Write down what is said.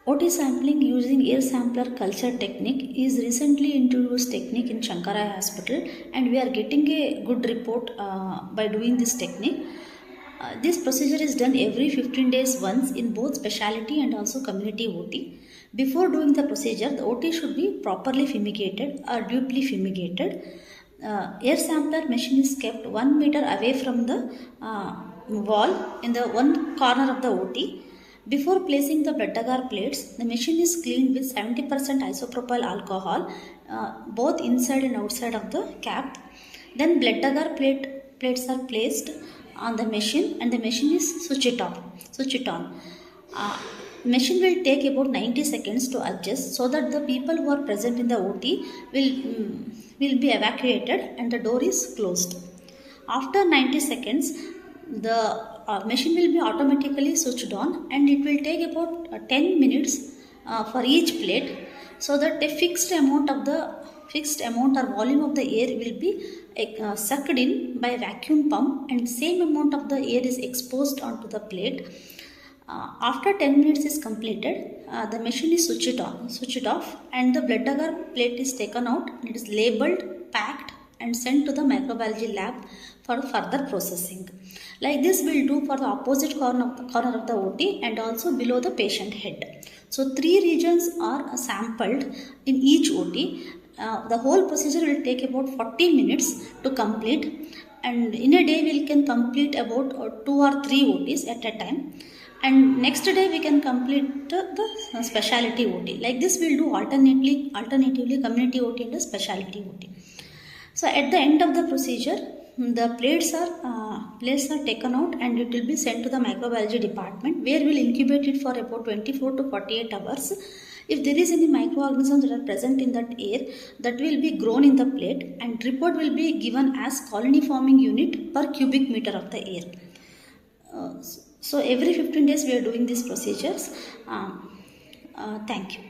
OT sampling using air sampler culture technique is recently introduced technique in Shankaraya Hospital, and we are getting a good report by doing this technique. This procedure is done every 15 days once in both specialty and also community OT. Before doing the procedure, the OT should be properly fumigated or deeply fumigated. Air sampler machine is kept 1 meter away from the wall in the one corner of the OT. Before placing the blood agar plates, the machine is cleaned with 70% isopropyl alcohol, both inside and outside of the cap. Then blood agar plates are placed on the machine, and the machine is switch it on. Machine will take about 90 seconds to adjust, so that the people who are present in the OT will be evacuated and the door is closed. After 90 seconds, the machine will be automatically switched on, and it will take about 10 minutes for each plate, so that a fixed amount or volume of the air will be sucked in by vacuum pump, and same amount of the air is exposed onto the plate. After 10 minutes is completed, the machine is switched off, and the blood agar plate is taken out. It is labeled, packed, and sent to the microbiology lab for further processing. Like this we'll do for the opposite corner of the OT and also below the patient head. So 3 regions are sampled in each OT. The whole procedure will take about 40 minutes to complete, and in a day we can complete about 2 or 3 OTs at a time, and next day we can complete the specialty OT. Like this we'll do alternatively community OT and the specialty OT. So at the end of the procedure, the plates are taken out, and it will be sent to the microbiology department, where we'll incubate it for about 24 to 48 hours. If there is any microorganisms that are present in that air, that will be grown in the plate, and report will be given as colony forming unit per cubic meter of the air. So every 15 days we are doing these procedures. Thank you.